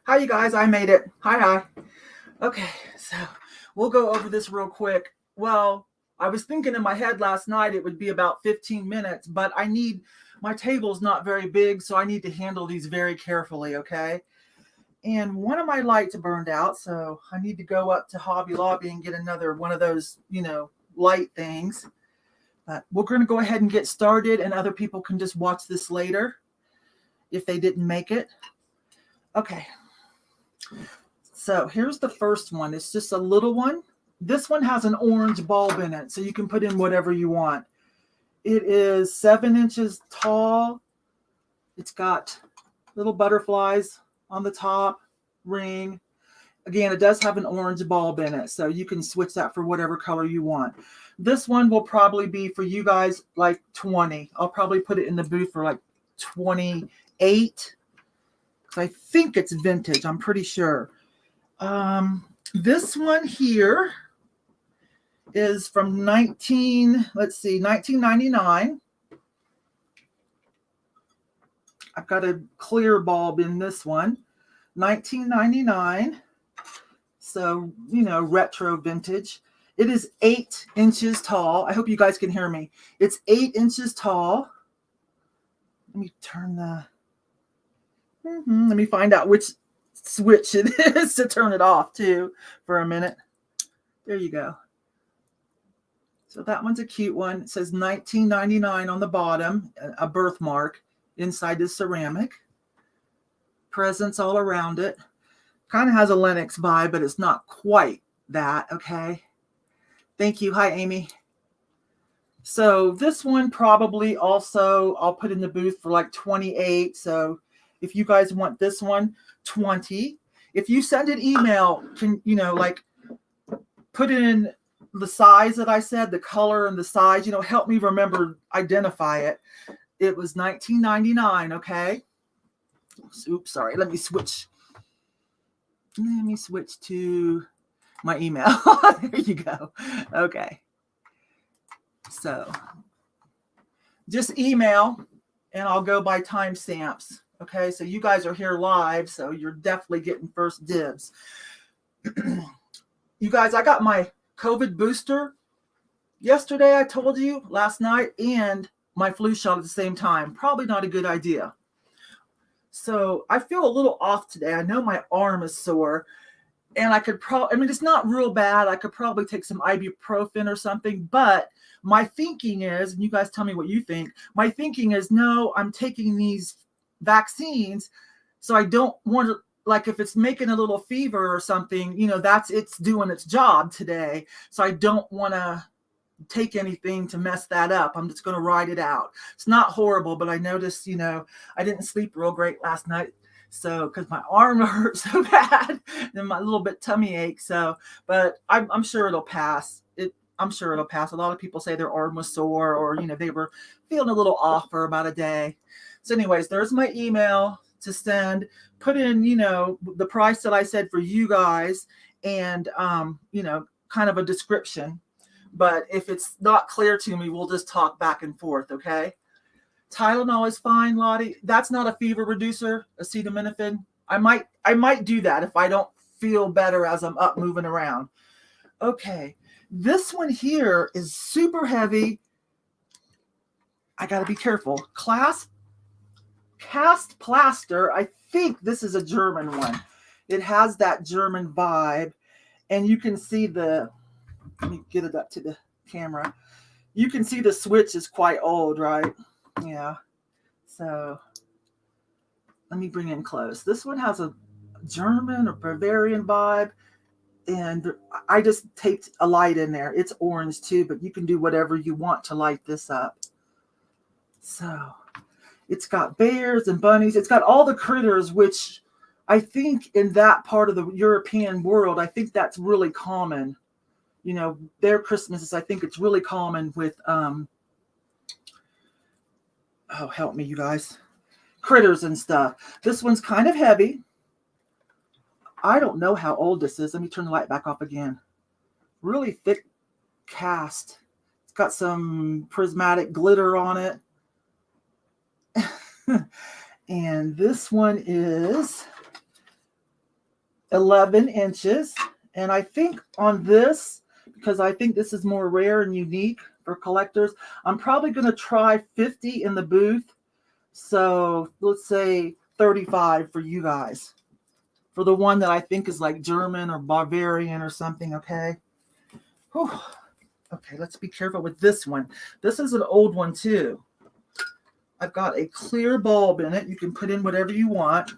Hi, you guys. I made it. Hi. Okay, so we'll go over this real quick. Well, I was thinking in my head last night it would be about 15 minutes, but my table's not very big, so I need to handle these very carefully, okay? And one of my lights burned out, so I need to go up to Hobby Lobby and get another one of those, light things. But we're going to go ahead and get started, and other people can just watch this later if they didn't make it. Okay. So here's the first one. It's just a little one. This one has an orange bulb in it, so you can put in whatever you want. It is 7 inches tall. It's got little butterflies on the top, ring. Again, it does have an orange bulb in it, so you can switch that for whatever color you want. This one will probably be for you guys like 20. I'll probably put it in the booth for like 28. I think it's vintage. I'm pretty sure. This one here is from 1999. I've got a clear bulb in this one. 1999. So, retro vintage. It is 8 inches tall. I hope you guys can hear me. It's 8 inches tall. Let me turn let me find out which switch it is to turn it off too for a minute. There you go. So that one's a cute one. It says 1999 on the bottom, a birthmark inside the ceramic. Presents all around it. Kind of has a Lennox vibe, but it's not quite that, okay? Thank you. Hi, Amy. So this one probably also I'll put in the booth for like 28. So if you guys want this one, 20. If you send an email, can put in the size that I said, the color and the size, help me identify it. It was $19.99, okay? Oops, sorry. Let me switch to my email. There you go. Okay. So just email and I'll go by timestamps. Okay, so you guys are here live, so you're definitely getting first dibs. You guys, I got my COVID booster yesterday, I told you, last night, and my flu shot at the same time. Probably not a good idea. So I feel a little off today. I know my arm is sore, and I could it's not real bad. I could probably take some ibuprofen or something, but my thinking is, and you guys tell me what you think, my thinking is, no, I'm taking these vaccines, so I don't want to, like, if it's making a little fever or something, it's doing its job today. So I don't want to take anything to mess that up. I'm just going to ride it out. It's not horrible, but I noticed, I didn't sleep real great last night. So, because my arm hurt so bad and my little bit tummy ache. So, but I'm sure it'll pass. I'm sure it'll pass. A lot of people say their arm was sore or, they were feeling a little off for about a day. So anyways, there's my email to send. Put in, the price that I said for you guys and, kind of a description. But if it's not clear to me, we'll just talk back and forth, okay? Tylenol is fine, Lottie. That's not a fever reducer, acetaminophen. I might do that if I don't feel better as I'm up moving around. Okay. This one here is super heavy. I got to be careful. Cast plaster. I think this is a German one. It has that German vibe. And you can see let me get it up to the camera. You can see the switch is quite old, right? Yeah. So let me bring in close. This one has a German or Bavarian vibe. And I just taped a light in there. It's orange too, but you can do whatever you want to light this up. So it's got bears and bunnies. It's got all the critters, which I think in that part of the European world, I think that's really common. Their Christmases, I think it's really common with, help me, you guys, critters and stuff. This one's kind of heavy. I don't know how old this is. Let me turn the light back off again. Really thick cast. It's got some prismatic glitter on it. And this one is 11 inches. And I think on this, because I think this is more rare and unique for collectors, I'm probably going to try 50 in the booth. So let's say 35 for you guys. For the one that I think is like German or Bavarian or something, okay? Whew. Okay, let's be careful with this one. This is an old one too. I've got a clear bulb in it. You can put in whatever you want,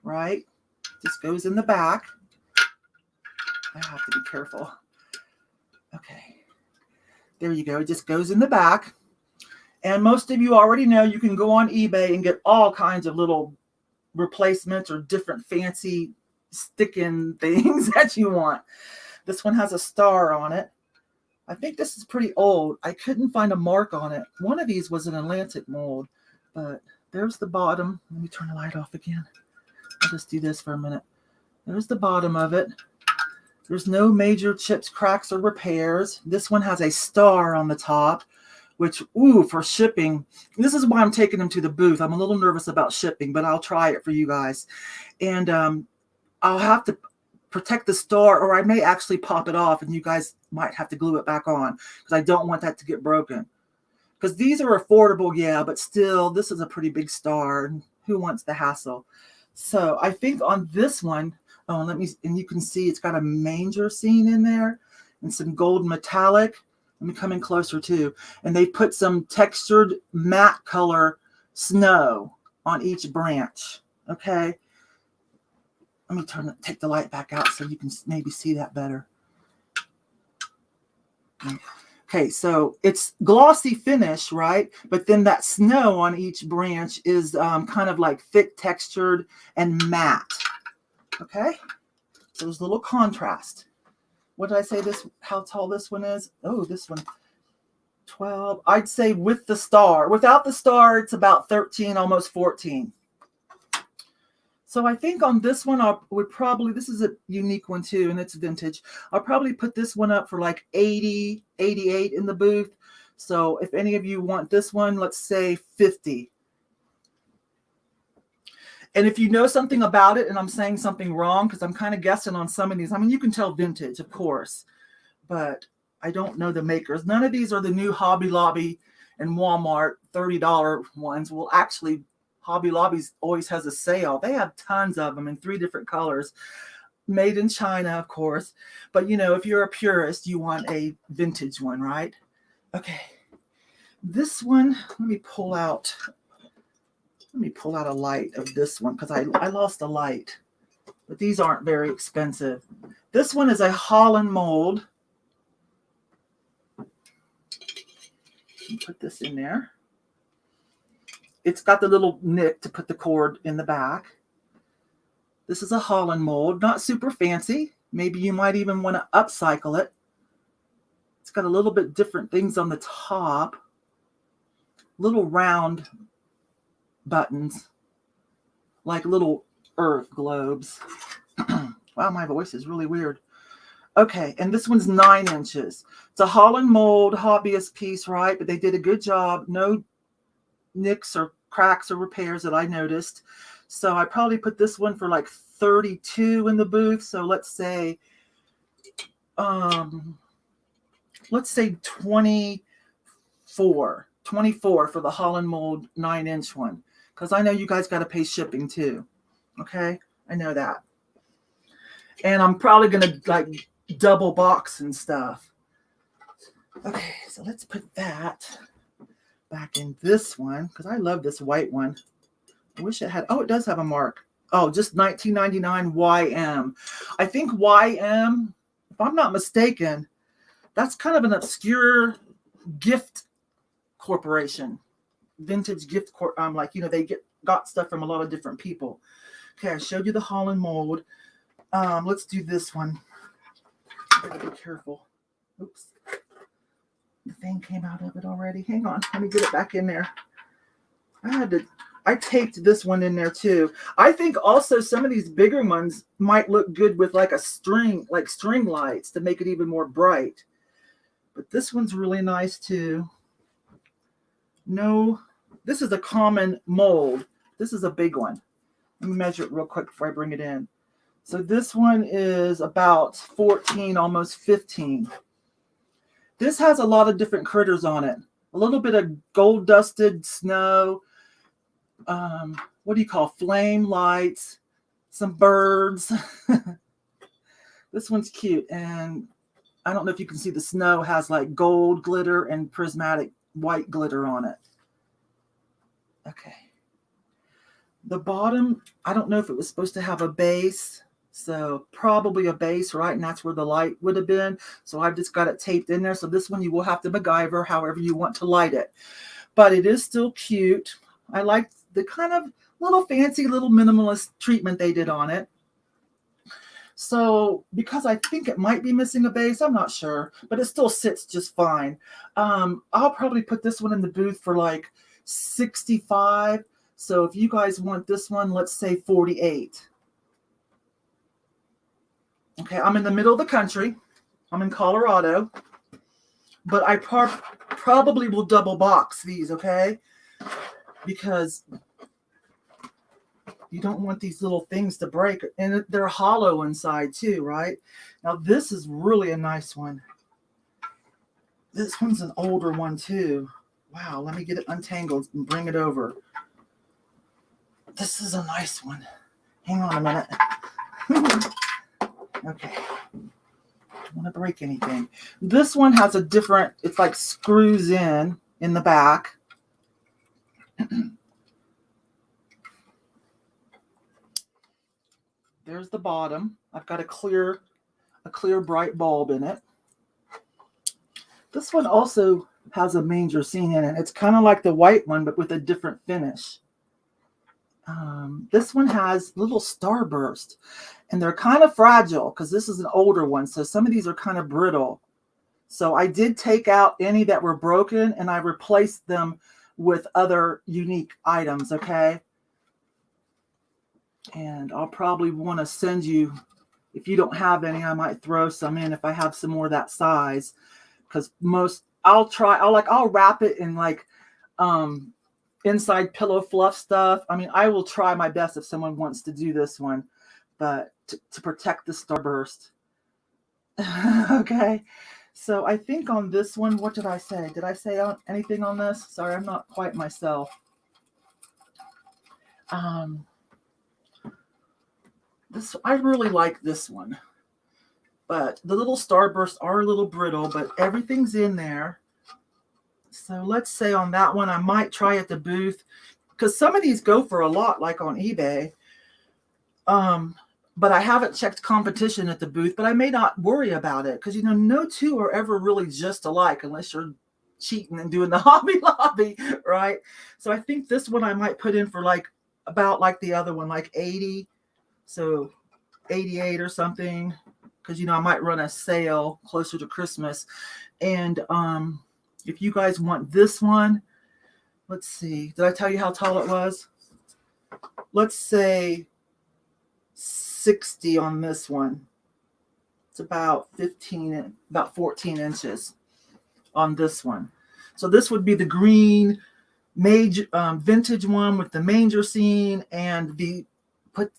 right? Just goes in the back. I have to be careful. Okay, there you go. It just goes in the back. And most of you already know you can go on eBay and get all kinds of little replacements or different fancy stick-in things that you want. This one has a star on it. I think this is pretty old. I couldn't find a mark on it. One of these was an Atlantic mold, but there's the bottom. Let me turn the light off again. I'll just do this for a minute. There's the bottom of it. There's no major chips, cracks, or repairs. This one has a star on the top, which, ooh, for shipping. This is why I'm taking them to the booth. I'm a little nervous about shipping, but I'll try it for you guys. And I'll have to protect the star, or I may actually pop it off and you guys might have to glue it back on because I don't want that to get broken. Because these are affordable, yeah, but still, this is a pretty big star. And who wants the hassle? So I think on this one, and you can see it's got a manger scene in there and some gold metallic. Let me come in closer too. And they put some textured matte color snow on each branch. Okay. Let me take the light back out so you can maybe see that better. Okay, so it's glossy finish, right? But then that snow on each branch is kind of like thick textured and matte. Okay, so there's a little contrast. What did I say how tall this one is? Oh, this one, 12. I'd say with the star. Without the star, it's about 13, almost 14. So I think on this one, this is a unique one too, and it's vintage. I'll probably put this one up for like 80, 88 in the booth. So if any of you want this one, let's say 50. And if you know something about it and I'm saying something wrong, because I'm kind of guessing on some of these, I mean, you can tell vintage, of course, but I don't know the makers. None of these are the new Hobby Lobby and Walmart $30 ones. Well, actually, Hobby Lobby always has a sale. They have tons of them in 3 different colors, made in China, of course. But, you know, if you're a purist, you want a vintage one, right? Okay. This one, let me pull out a light of this one because I lost a light. But these aren't very expensive. This one is a Holland mold. Put this in there. It's got the little nick to put the cord in the back. This is a Holland mold, not super fancy. Maybe you might even want to upcycle it. It's got a little bit different things on the top. Little round buttons, like little earth globes. Wow, my voice is really weird. Okay, and this one's 9 inches. It's a Holland mold hobbyist piece, right? But they did a good job. No nicks or cracks or repairs that I noticed. So I probably put this one for like 32 in the booth. So let's say 24 for the Holland mold 9-inch one. Because I know you guys got to pay shipping too. Okay, I know that. And I'm probably going to like double box and stuff. Okay, so let's put that back in this one because I love this white one. I wish it had, it does have a mark. Oh, just $19.99 YM. I think YM, if I'm not mistaken, that's kind of an obscure gift corporation. Vintage gift like, you know, they got stuff from a lot of different people. Okay, I showed you the Holland mold. Let's do this one. I gotta be careful. Oops. The thing came out of it already. Hang on, let me get it back in there. I taped this one in there too. I think also some of these bigger ones might look good with like a string, like string lights to make it even more bright. But this one's really nice too. No, this is a common mold. This is a big one. Let me measure it real quick before I bring it in. So this one is about 14, almost 15. This has a lot of different critters on it. A little bit of gold dusted snow. What do you call flame lights? Some birds. This one's cute. And I don't know if you can see the snow has like gold glitter and prismatic white glitter on it. Okay. The bottom, I don't know if it was supposed to have a base. So probably a base, right? And that's where the light would have been. So I've just got it taped in there. So this one you will have to MacGyver however you want to light it. But it is still cute. I like the kind of little fancy, little minimalist treatment they did on it. So because I think it might be missing a base, I'm not sure, but it still sits just fine. I'll probably put this one in the booth for like 65. So if you guys want this one, let's say 48. Okay, I'm in the middle of the country. I'm in Colorado. But I probably will double box these, okay? Because you don't want these little things to break. And they're hollow inside too, right? Now this is really a nice one. This one's an older one too. Wow, let me get it untangled and bring it over. This is a nice one. Hang on a minute. Okay. Don't want to break anything. This one has a different, it's like screws in the back. There's the bottom. I've got a clear bright bulb in it. This one also has a manger scene in it. It's kind of like the white one, but with a different finish. This one has little starburst, and they're kind of fragile because this is an older one. So some of these are kind of brittle. So I did take out any that were broken and I replaced them with other unique items. Okay. And I'll probably want to send you, if you don't have any, I might throw some in if I have some more that size, because I'll wrap it in like, inside pillow fluff stuff. I mean, I will try my best if someone wants to do this one, but to protect the starburst. Okay. So I think on this one, what did I say? Did I say anything on this? Sorry, I'm not quite myself. I really like this one, but the little starbursts are a little brittle, but everything's in there. So let's say on that one, I might try at the booth because some of these go for a lot, like on eBay. But I haven't checked competition at the booth, but I may not worry about it because, no two are ever really just alike unless you're cheating and doing the Hobby Lobby, right? So I think this one I might put in for about like the other one, like 80. So 88 or something, because, I might run a sale closer to Christmas. And if you guys want this one, let's see. Did I tell you how tall it was? Let's say 60 on this one. It's about 14 inches on this one. So this would be the green vintage one with the manger scene, and the put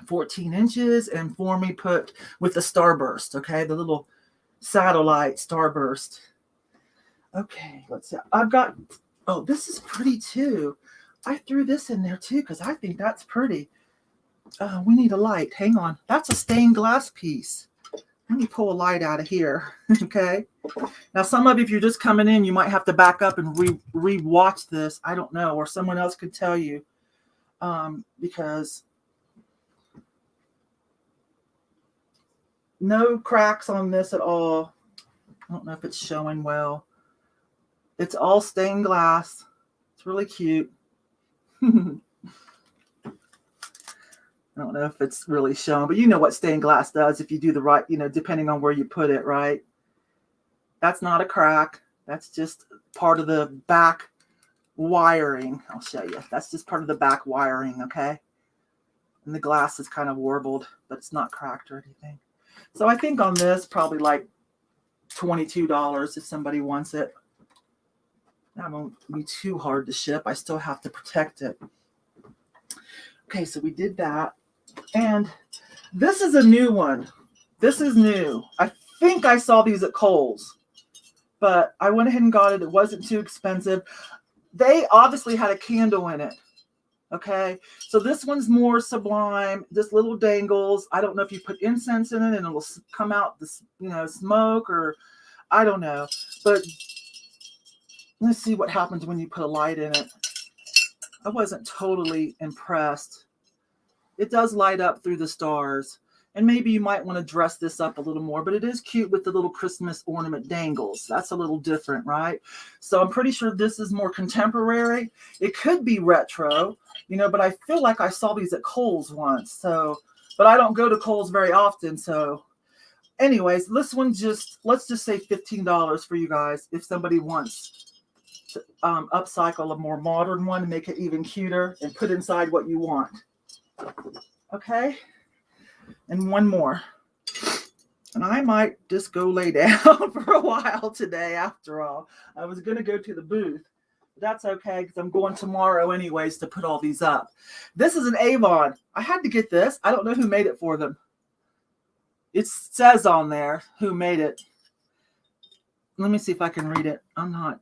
14 inches, and for me put with the starburst. Okay, the little satellite starburst. Okay, let's see. This is pretty too. I threw this in there too because I think that's pretty. We need a light. Hang on. That's a stained glass piece. Let me pull a light out of here. Okay. Now, some of you, if you're just coming in, you might have to back up and re-watch this. I don't know, or someone else could tell you, because no cracks on this at all. I don't know if it's showing well. It's all stained glass. It's really cute. I don't know if it's really shown, but you know what stained glass does if you do the right, depending on where you put it, right? That's not a crack. That's just part of the back wiring. I'll show you. That's just part of the back wiring, okay? And the glass is kind of warbled, but it's not cracked or anything. So I think on this, probably like $22 if somebody wants it. That won't be too hard to ship. I still have to protect it. Okay, so we did that. And this is a new one. This is new. I think I saw these at Kohl's, but I went ahead and got it. It wasn't too expensive. They obviously had a candle in it. Okay, so this one's more sublime. This little dangles. I don't know if you put incense in it and it'll come out this, smoke, or I don't know. But let's see what happens when you put a light in it. I wasn't totally impressed. It does light up through the stars. And maybe you might want to dress this up a little more, but it is cute with the little Christmas ornament dangles. That's a little different, right? So I'm pretty sure this is more contemporary. It could be retro, but I feel like I saw these at Kohl's once. So, but I don't go to Kohl's very often. So anyways, this one let's just say $15 for you guys. If somebody wants to upcycle a more modern one and make it even cuter and put inside what you want. Okay. And one more. And I might just go lay down for a while today after all. I was going to go to the booth. But that's okay because I'm going tomorrow anyways to put all these up. This is an Avon. I had to get this. I don't know who made it for them. It says on there who made it. Let me see if I can read it. I'm not.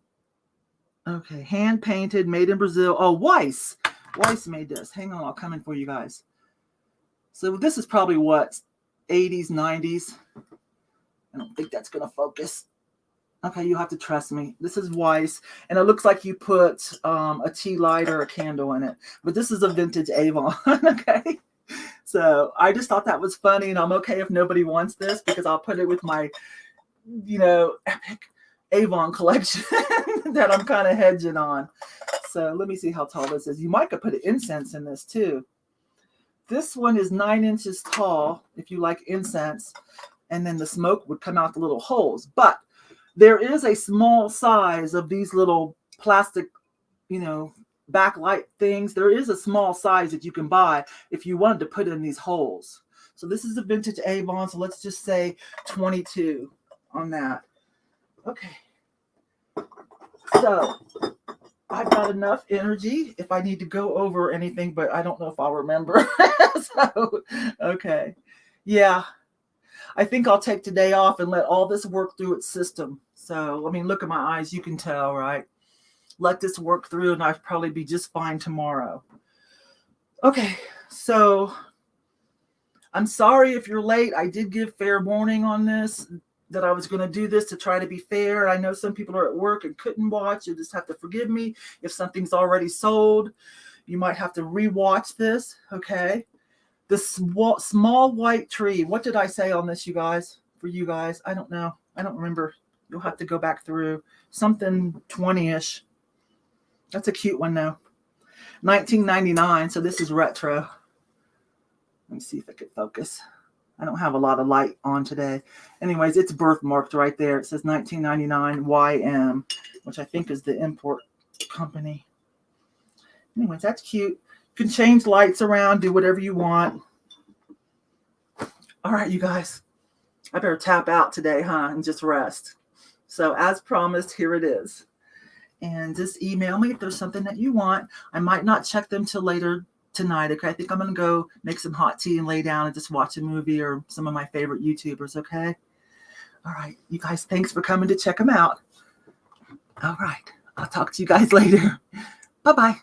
Okay. Hand painted, made in Brazil. Oh, Weiss. Weiss made this. Hang on. I'll come in for you guys. So this is probably what, 80s, 90s. I don't think that's going to focus. Okay, you have to trust me. This is Weiss, and it looks like you put a tea light or a candle in it. But this is a vintage Avon, okay? So I just thought that was funny, and I'm okay if nobody wants this because I'll put it with my, epic Avon collection that I'm kind of hedging on. So let me see how tall this is. You might could put incense in this too. This one is 9 inches tall, if you like incense, and then the smoke would come out the little holes. But there is a small size of these little plastic, backlight things. There is a small size that you can buy if you wanted to put in these holes. So this is a vintage Avon, so let's just say 22 on that. Okay. So I've got enough energy if I need to go over anything, but I don't know if I'll remember. So, okay. Yeah. I think I'll take today off and let all this work through its system. So, look at my eyes. You can tell, right? Let this work through and I'll probably be just fine tomorrow. Okay. So I'm sorry if you're late. I did give fair warning on this, that I was going to do this to try to be fair. I know some people are at work and couldn't watch. You just have to forgive me. If something's already sold, you might have to rewatch this. Okay. The small white tree. What did I say on this, you guys? For you guys? I don't know. I don't remember. You'll have to go back through. Something 20-ish. That's a cute one though. 1999. So this is retro. Let me see if I can focus. I don't have a lot of light on today. Anyways, it's birthmarked right there. It says 1999 YM, which I think is the import company. Anyways, that's cute. You can change lights around, do whatever you want. All right, you guys. I better tap out today, and just rest. So as promised, here it is. And just email me if there's something that you want. I might not check them till later tonight. Okay, I think I'm gonna go make some hot tea and lay down and just watch a movie or some of my favorite YouTubers. Okay, all right, you guys, thanks for coming to check them out. All right, I'll talk to you guys later. Bye-bye.